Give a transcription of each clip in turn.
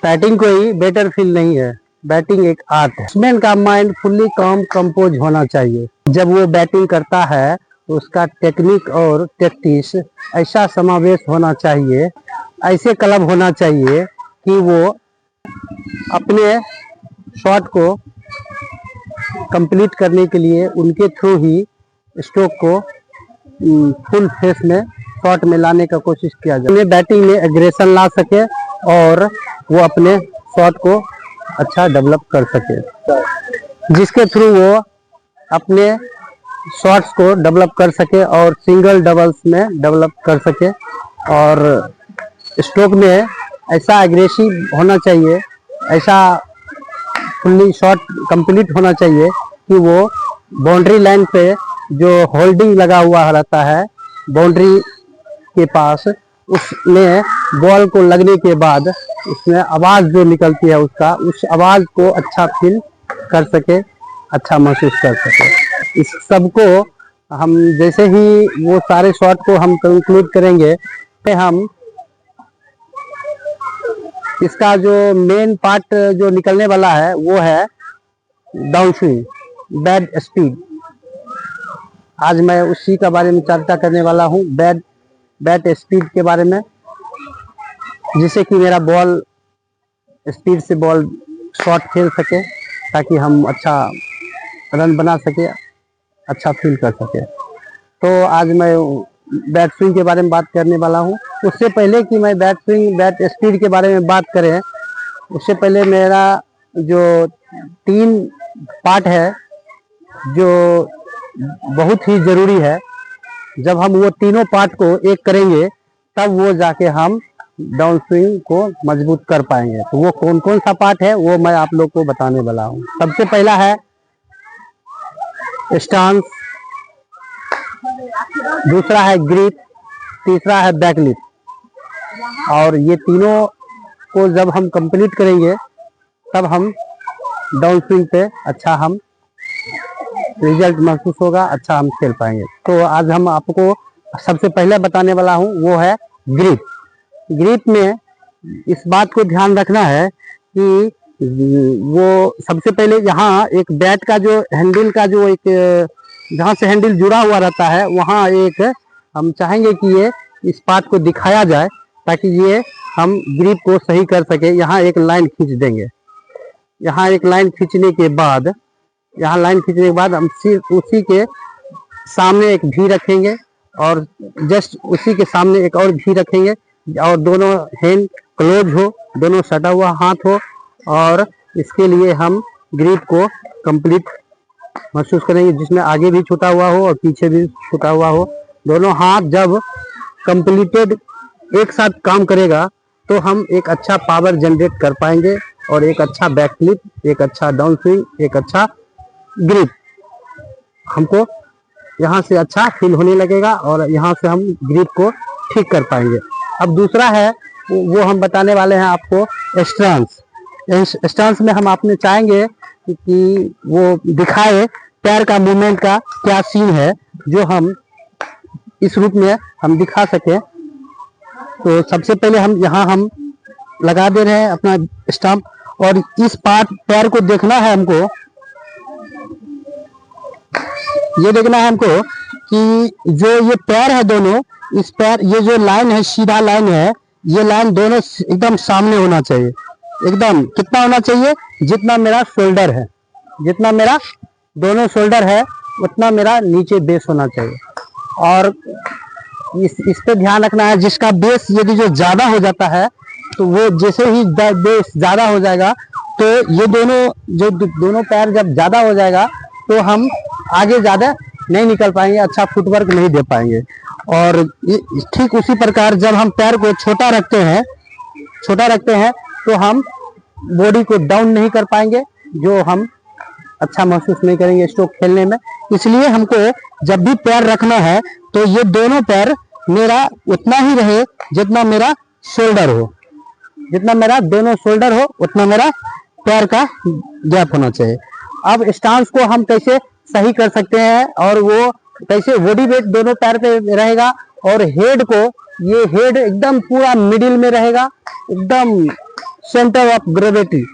Batting कोई better feel नहीं है, बैटिंग एक आर्ट है। बैट्समैन का माइंड फुल्ली काम कंपोज होना चाहिए। जब वो बैटिंग करता है तो उसका टेक्निक और टैक्टिस ऐसा समावेश होना चाहिए, ऐसे क्लब होना चाहिए कि वो अपने शॉट को कंप्लीट करने के लिए उनके थ्रू ही स्ट्रोक को फुल फेस में शॉट में लाने का कोशिश किया जाए। अपने बैटिंग में एग्रेशन ला सके और वो अपने शॉट को अच्छा डेवलप कर सके, जिसके थ्रू वो अपने शॉट्स को डेवलप कर सके और सिंगल डबल्स में डेवलप कर सके। और स्ट्रोक में ऐसा एग्रेसिव होना चाहिए, ऐसा फुल्ली शॉट कंप्लीट होना चाहिए कि वो बाउंड्री लाइन पे जो होल्डिंग लगा हुआ रहता है बाउंड्री के पास, उसमें बॉल को लगने के बाद उसमें आवाज़ जो निकलती है उस आवाज़ को अच्छा फील कर सके, अच्छा महसूस कर सके। इस सब को हम जैसे ही वो सारे शॉट को हम कंक्लूड करेंगे तो हम इसका जो मेन पार्ट जो निकलने वाला है वो है डाउन स्विंग, बैट स्पीड। आज मैं उसी का बारे में चर्चा करने वाला हूँ, बैट स्पीड के बारे में, जिससे कि मेरा बॉल स्पीड से बॉल शॉट खेल सके ताकि हम अच्छा रन बना सके, अच्छा फील कर सके। तो आज मैं बैट स्विंग के बारे में बात करने वाला हूँ। उससे पहले कि मैं बैट स्विंग बैट स्पीड के बारे में बात करें, उससे पहले मेरा जो 3 पार्ट है जो बहुत ही ज़रूरी है। जब हम वो तीनों पार्ट को एक करेंगे तब वो जाके हम डाउन स्विंग को मजबूत कर पाएंगे। तो वो कौन कौन सा पार्ट है वो मैं आप लोग को बताने वाला हूँ। सबसे पहला है स्टांस, दूसरा है ग्रिप, तीसरा है बैकलिप। और ये तीनों को जब हम कंप्लीट करेंगे तब हम डाउन स्विंग पे अच्छा हम रिजल्ट महसूस होगा, अच्छा हम खेल पाएंगे। तो आज हम आपको सबसे पहले बताने वाला हूँ वो है ग्रिप। ग्रिप में इस बात को ध्यान रखना है कि वो सबसे पहले यहाँ एक बैट का जो हैंडल का जो एक जहाँ से हैंडल जुड़ा हुआ रहता है वहाँ एक हम चाहेंगे कि ये इस पार्ट को दिखाया जाए ताकि ये हम ग्रिप को सही कर सके। यहाँ एक लाइन खींच देंगे, यहाँ एक लाइन खींचने के बाद हम सिर्फ उसी के सामने एक भी रखेंगे और जस्ट उसी के सामने एक और भी रखेंगे और दोनों हैंड क्लोज हो, दोनों सटा हुआ हाथ हो। और इसके लिए हम ग्रिप को कंप्लीट महसूस करेंगे, जिसमें आगे भी छूटा हुआ हो और पीछे भी छूटा हुआ हो। दोनों हाथ जब कंप्लीटेड एक साथ काम करेगा तो हम एक अच्छा पावर जनरेट कर पाएंगे और एक अच्छा बैक फ्लिप, एक अच्छा डाउन स्विंग, एक अच्छा ग्रिप हमको यहाँ से अच्छा फील होने लगेगा और यहाँ से हम ग्रिप को ठीक कर पाएंगे। अब दूसरा है वो हम बताने वाले हैं आपको स्टांस। स्टांस में हम आपने चाहेंगे कि वो दिखाए पैर का मूवमेंट का क्या सीन है जो हम इस रूप में हम दिखा सके। तो सबसे पहले हम यहाँ हम लगा दे रहे हैं अपना स्टंप और इस पैर को देखना है हमको, ये देखना है हमको कि जो ये पैर है दोनों, इस पैर ये जो लाइन है सीधा लाइन है, ये लाइन दोनों एकदम सामने होना चाहिए। एकदम कितना होना चाहिए, जितना मेरा शोल्डर है, जितना मेरा दोनों शोल्डर है उतना मेरा नीचे बेस होना चाहिए। और इस पे ध्यान रखना है, जिसका बेस यदि जो ज्यादा हो जाता है तो वो जैसे ही बेस ज्यादा हो जाएगा तो ये दोनों पैर जब ज्यादा हो जाएगा तो हम आगे ज्यादा नहीं निकल पाएंगे, अच्छा फुटवर्क नहीं दे पाएंगे। और ठीक उसी प्रकार जब हम पैर को छोटा रखते हैं तो हम बॉडी को डाउन नहीं कर पाएंगे, जो हम अच्छा महसूस नहीं करेंगे स्ट्रोक खेलने में। इसलिए हमको जब भी पैर रखना है तो ये दोनों पैर मेरा उतना ही रहे जितना मेरा शोल्डर हो, जितना मेरा दोनों शोल्डर हो उतना मेरा पैर का गैप होना चाहिए। अब स्टांस को हम कैसे सही कर सकते हैं और वो कैसे, बॉडी वेट दोनों पैर पे रहेगा और हेड को, ये हेड एकदम पूरा मिडिल में रहेगा, एकदम सेंटर ऑफ ग्रेविटी,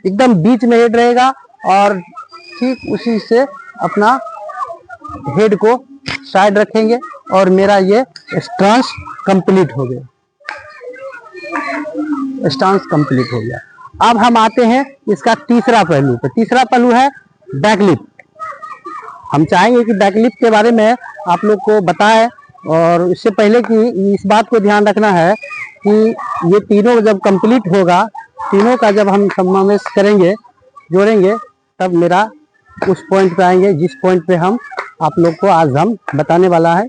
एकदम बीच में हेड रहेगा और ठीक उसी से अपना हेड को साइड रखेंगे और मेरा ये स्टांस कंप्लीट हो गया, स्टांस कंप्लीट हो गया। अब हम आते हैं इसका तीसरा पहलू पे। तीसरा पहलू है बैकलिफ्ट। हम चाहेंगे कि बैकलिफ्ट के बारे में आप लोग को बताएं, और इससे पहले कि इस बात को ध्यान रखना है कि ये तीनों जब कंप्लीट होगा, तीनों का जब हम समावेश करेंगे, जोड़ेंगे, तब मेरा उस पॉइंट पे आएंगे जिस पॉइंट पे हम आप लोग को आज हम बताने वाला है।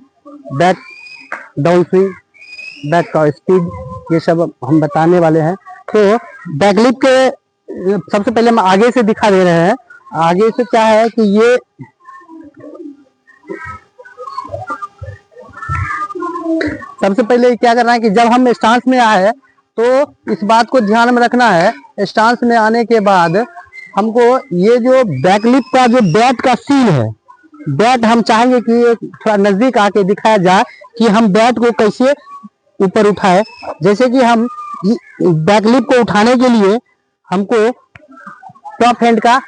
बैक डाउन स्विंग, बैक का स्पीड, ये सब हम बताने वाले हैं। तो बैकलिफ्ट के सबसे पहले हम आगे से दिखा दे रहे हैं। आगे से क्या है कि ये सबसे पहले क्या करना है कि जब हम स्टांस में आए तो इस बात को ध्यान में रखना है। स्टांस में आने के बाद हमको ये जो बैकलिफ्ट का जो बैट का सीन है, बैट हम चाहेंगे कि थोड़ा नजदीक आके दिखाया जाए कि हम बैट को कैसे ऊपर उठाए। जैसे कि हम बैकलिफ्ट को उठाने के लिए हमको टॉप हैंड का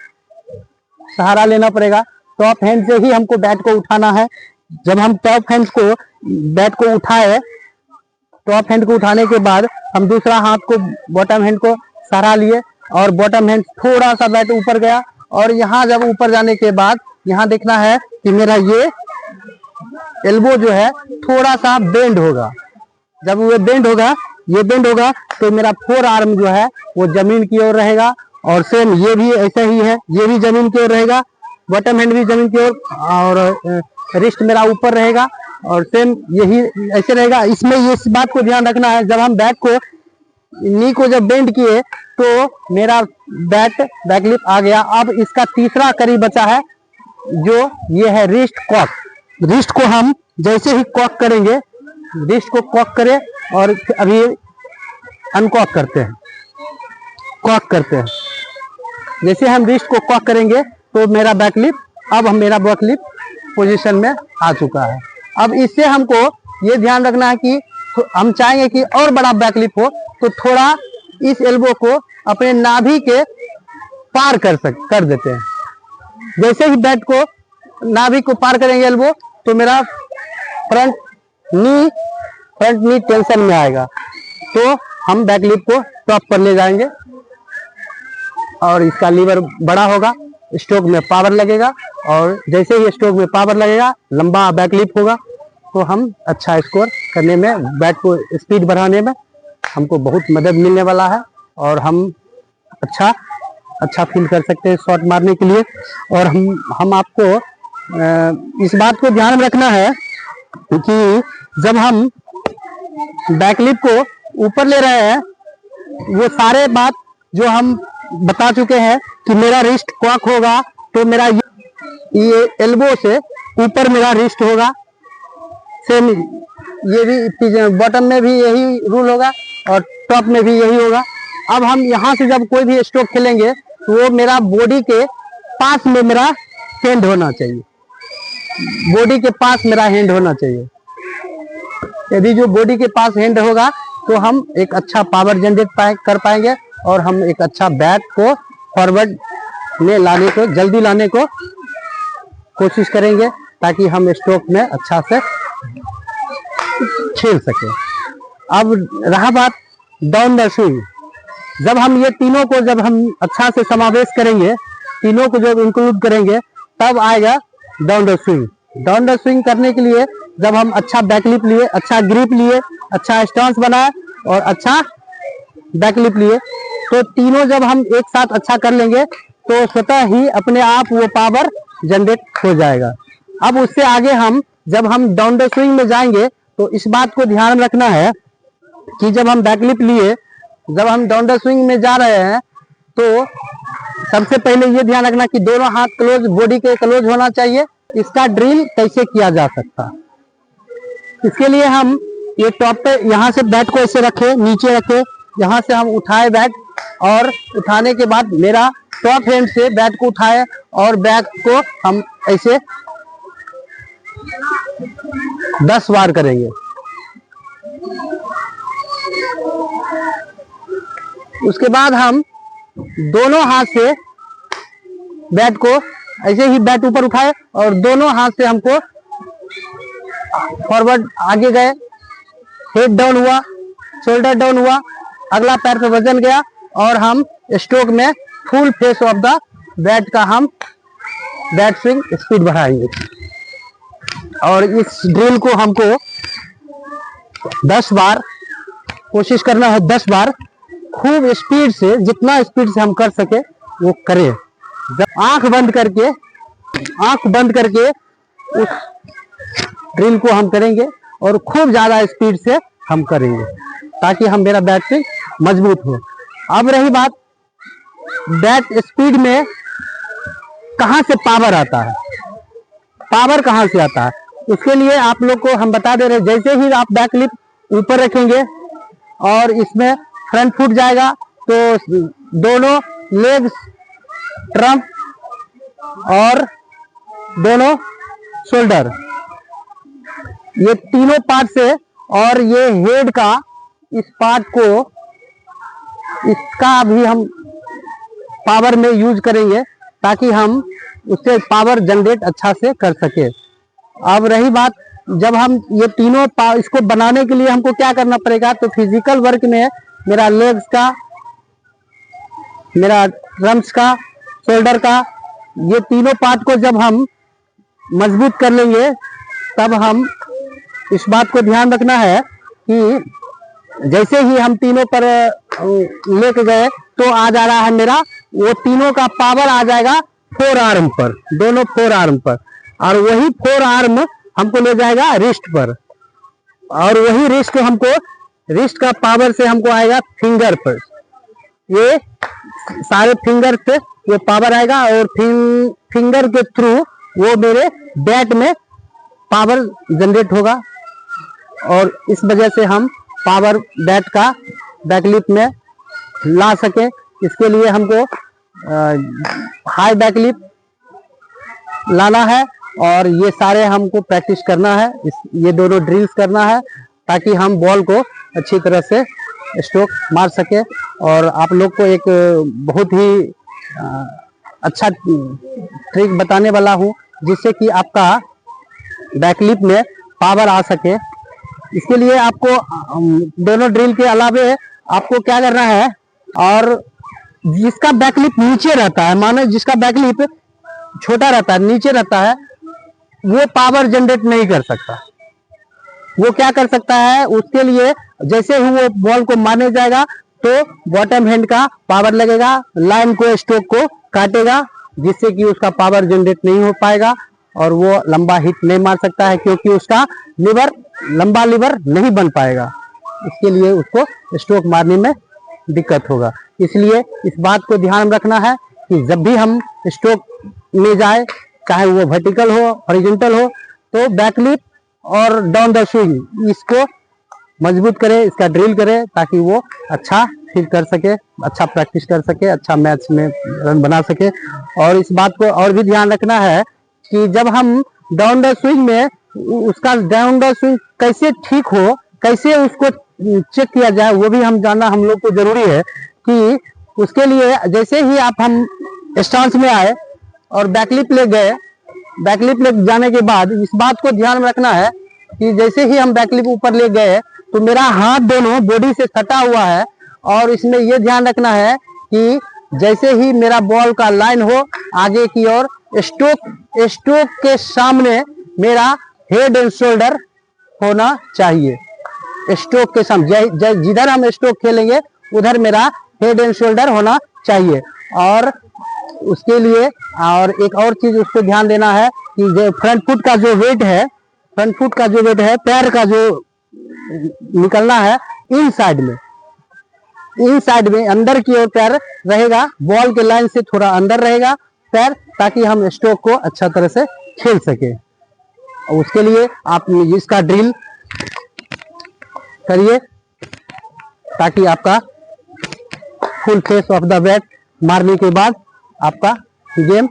सहारा लेना पड़ेगा। टॉप हैंड से ही हमको बैट को उठाना है। जब हम टॉप हैंड को बैट को उठाए, टॉप हैंड को उठाने के बाद हम दूसरा हाथ को बॉटम हैंड को सहारा लिए और बॉटम हैंड थोड़ा सा बैट ऊपर गया, और यहाँ जब ऊपर जाने के बाद यहाँ देखना है कि मेरा ये एल्बो जो है थोड़ा सा बेंड होगा। जब वो बेंड होगा, ये बेंड होगा, तो मेरा फोर आर्म जो है वो जमीन की ओर रहेगा, और सेम ये भी ऐसा ही है, ये भी जमीन की ओर रहेगा, बॉटम हैंड भी जमीन की ओर, और रिस्ट मेरा ऊपर रहेगा, और सेम यही ऐसे रहेगा। इसमें इस बात को ध्यान रखना है, जब हम बैक को नी को जब बेंड किए तो मेरा बैकलिफ्ट आ गया। अब इसका तीसरा कड़ी बचा है, जो ये है रिस्ट कॉक। रिस्ट को हम जैसे ही कॉक करेंगे, रिस्ट को कॉक करें और अभी अनकॉक करते हैं, कॉक करते हैं। जैसे हम रिस्ट को कॉक करेंगे तो मेरा बैकलिफ्ट, अब मेरा बैकलिफ्ट पोजीशन में आ चुका है। अब इससे हमको ये ध्यान रखना है कि हम चाहेंगे कि और बड़ा बैकलिफ्ट हो, तो थोड़ा इस एल्बो को अपने नाभि के पार कर देते हैं। जैसे ही बैट को नाभि को पार करेंगे एल्बो, तो मेरा फ्रंट नी टेंशन में आएगा, तो हम बैकलिफ्ट को टॉप पर ले जाएंगे और इसका लीवर बड़ा होगा, स्ट्रोक में पावर लगेगा, और जैसे ही स्ट्रोक में पावर लगेगा, लंबा बैकलिफ्ट होगा, तो हम अच्छा स्कोर करने में, बैट को स्पीड बढ़ाने में हमको बहुत मदद मिलने वाला है, और हम अच्छा फील कर सकते हैं शॉट मारने के लिए। और हम आपको इस बात को ध्यान में रखना है कि जब हम बैकलिफ्ट को ऊपर ले रहे हैं, वो सारे बात जो हम बता चुके हैं कि मेरा रिस्ट कॉक होगा, तो मेरा ये एल्बो से ऊपर मेरा रिस्ट होगा। सेम ये भी बॉटम में भी यही रूल होगा और टॉप में भी यही होगा। अब हम यहाँ से जब कोई भी स्ट्रोक खेलेंगे, तो वो मेरा बॉडी के पास में मेरा हैंड होना चाहिए, बॉडी के पास मेरा हैंड होना चाहिए। यदि जो बॉडी के पास हैंड होगा, तो हम एक अच्छा पावर जनरेट कर पाएंगे, और हम एक अच्छा बैट को फॉरवर्ड में लाने को, जल्दी लाने को कोशिश करेंगे, ताकि हम स्ट्रोक में अच्छा से खेल सके। अब रहा बात डाउन द स्विंग, जब हम ये तीनों को जब हम अच्छा से समावेश करेंगे, तीनों को जब इंक्लूड करेंगे, तब आएगा down the swing. Down the swing करने के लिए जब हम अच्छा बैकलिफ्ट लिए, अच्छा ग्रिप लिए, अच्छा स्टांस बनाए और अच्छा बैकलिफ्ट लिए, तो तीनों जब हम एक साथ अच्छा कर लेंगे, तो स्वतः ही अपने आप वो पावर जनरेट हो जाएगा। अब उससे आगे हम जब हम डाउन द स्विंग में जाएंगे, तो इस बात को ध्यान रखना है कि जब हम बैकलिफ्ट लिए, जब हम डाउन द स्विंग में जा रहे हैं, तो सबसे पहले ये ध्यान रखना कि दोनों हाथ क्लोज, बॉडी के क्लोज होना चाहिए। इसका ड्रिल कैसे किया जा सकता, इसके लिए हम ये टॉप पे यहाँ से बैट को ऐसे रखे, नीचे रखे, यहाँ से हम उठाए बैट, और उठाने के बाद मेरा टॉप हैंड से बैट को उठाए और बैट को हम ऐसे 10 बार करेंगे। उसके बाद हम दोनों हाथ से बैट को ऐसे ही बैट ऊपर उठाए और दोनों हाथ से हमको फॉरवर्ड आगे गए, हेड डाउन हुआ, शोल्डर डाउन हुआ, अगला पैर पे वजन गया और हम स्ट्रोक में full face of the bat का हम बैट स्विंग स्पीड बढ़ाएंगे। और इस ड्रिल को हमको 10 बार कोशिश करना है, 10 बार खूब स्पीड से, जितना स्पीड से हम कर सके वो करें। जब आंख बंद करके उस ड्रिल को हम करेंगे और खूब ज्यादा स्पीड से हम करेंगे ताकि हम मेरा बैट स्विंग मजबूत हो। अब रही बात बैट स्पीड में कहां से पावर आता है, पावर कहां से आता है, उसके लिए आप लोग को हम बता दे रहे हैं। जैसे ही आप बैक लिप ऊपर रखेंगे और इसमें फ्रंट फुट जाएगा तो दोनों लेग्स, ट्रम्प और दोनों शोल्डर, ये तीनों पार्ट से, और ये हेड का इस पार्ट को, इसका भी हम पावर में यूज करेंगे ताकि हम उससे पावर जनरेट अच्छा से कर सके। अब रही बात, जब हम ये तीनों इसको बनाने के लिए हमको क्या करना पड़ेगा, तो फिजिकल वर्क में मेरा लेग्स का, मेरा ड्रम्स का, शोल्डर का, ये तीनों पार्ट को जब हम मजबूत कर लेंगे तब हम इस बात को ध्यान रखना है कि जैसे ही हम तीनों पर लेके गए तो आ जा रहा है मेरा, वो तीनों का पावर आ जाएगा 4 आर्म पर, दोनों 4 आर्म पर, और वही 4 आर्म हमको ले जाएगा रिस्ट पर, और वही रिस्ट हमको, रिस्ट का पावर से हमको आएगा फिंगर पर। ये सारे फिंगर से ये पावर आएगा और फिंगर के थ्रू वो मेरे बैट में पावर जनरेट होगा और इस वजह से हम पावर बैट का बैकलिप में ला सके। इसके लिए हमको हाई बैकलिप लाना है और ये सारे हमको प्रैक्टिस करना है, ये दोनों ड्रिल्स करना है ताकि हम बॉल को अच्छी तरह से स्ट्रोक मार सके। और आप लोग को एक बहुत ही अच्छा ट्रिक बताने वाला हूँ जिससे कि आपका बैकलिप में पावर आ सके। इसके लिए आपको दोनों ड्रिल के अलावे आपको क्या करना है, और जिसका बैकलिप नीचे रहता है, मानो जिसका बैकलिप छोटा रहता है, नीचे रहता है, वो पावर जनरेट नहीं कर सकता। वो क्या कर सकता है, उसके लिए जैसे ही वो बॉल को मारने जाएगा तो बॉटम हैंड का पावर लगेगा, लाइन को, स्ट्रोक को काटेगा, जिससे कि उसका पावर जनरेट नहीं हो पाएगा और वो लंबा हिट नहीं मार सकता है क्योंकि उसका लिवर, लंबा लिवर नहीं बन पाएगा। इसके लिए उसको स्ट्रोक मारने में दिक्कत होगा। इसलिए इस बात को ध्यान रखना है कि जब भी हम स्ट्रोक में जाए, चाहे वो वर्टिकल हो, हॉरिजॉन्टल हो, तो बैकलिप और डाउन द स्विंग इसको मजबूत करें, इसका ड्रिल करें ताकि वो अच्छा फील कर सके, अच्छा प्रैक्टिस कर सके, अच्छा मैच में रन बना सके। और इस बात को और भी ध्यान रखना है कि जब हम डाउन द स्विंग में, उसका डाउन द स्विंग कैसे ठीक हो, कैसे उसको चेक किया जाए, वो भी हम जानना हम लोग को जरूरी है। कि उसके लिए जैसे ही हम स्टांस में आए और बैकलिप ले गए, बैकलिप ले जाने के बाद इस बात को ध्यान में रखना है कि जैसे ही हम बैकलिप ऊपर ले गए तो मेरा हाथ दोनों बॉडी से सटा हुआ है, और इसमें यह ध्यान रखना है कि जैसे ही मेरा बॉल का लाइन हो आगे की ओर, स्ट्रोक के सामने मेरा हेड एंड शोल्डर होना चाहिए। स्ट्रोक के सामने, जिधर हम स्ट्रोक खेलेंगे उधर मेरा हेड एंड शोल्डर होना चाहिए। और उसके लिए और एक और चीज उस पर ध्यान देना है कि जो फ्रंट फुट का जो वेट है, फ्रंट फुट का जो वेट है, पैर का जो निकलना है इन साइड में अंदर की ओर पैर रहेगा, बॉल के लाइन से थोड़ा अंदर रहेगा पैर, ताकि हम स्ट्रोक को अच्छा तरह से खेल सके। और उसके लिए आप इसका ड्रिल करिए ताकि आपका full face of the bat मारने के बाद आपका गेम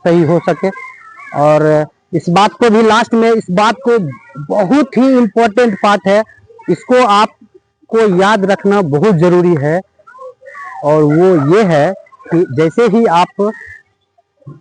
सही हो सके। और इस बात को भी लास्ट में, इस बात को बहुत ही इम्पोर्टेंट पार्ट है, इसको आपको याद रखना बहुत जरूरी है और वो ये है कि जैसे ही आप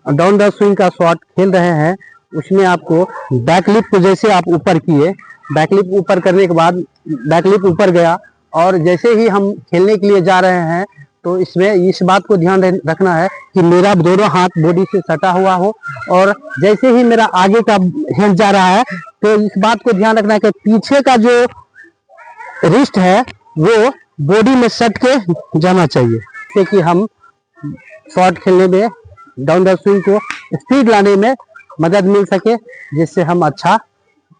डाउन द स्विंग का शॉट खेल रहे हैं, उसमें आपको बैकलिप को जैसे आप ऊपर किए, बैकलिप ऊपर करने के बाद बैकलिप ऊपर गया, और जैसे ही हम खेलने के लिए जा रहे हैं तो इसमें इस बात को ध्यान रखना है कि मेरा दोनों हाथ बॉडी से सटा हुआ हो, और जैसे ही मेरा आगे का हैंड जा रहा है तो इस बात को ध्यान रखना है कि पीछे का जो रिस्ट है वो बॉडी में सट के जाना चाहिए, जिससे कि हम शॉट खेलने में, डाउन द स्विंग को स्पीड लाने में मदद मिल सके, जिससे हम अच्छा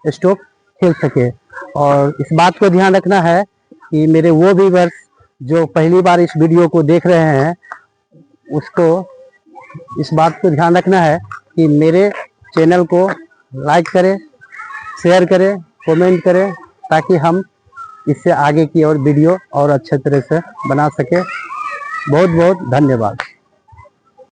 स्ट्रोक खेल सके। और इस बात को ध्यान रखना है कि मेरे वो व्यूअर्स जो पहली बार इस वीडियो को देख रहे हैं, उसको इस बात को ध्यान रखना है कि मेरे चैनल को लाइक करें, शेयर करें, कमेंट करें, ताकि हम इससे आगे की और वीडियो और अच्छे तरह से बना सके। बहुत बहुत धन्यवाद।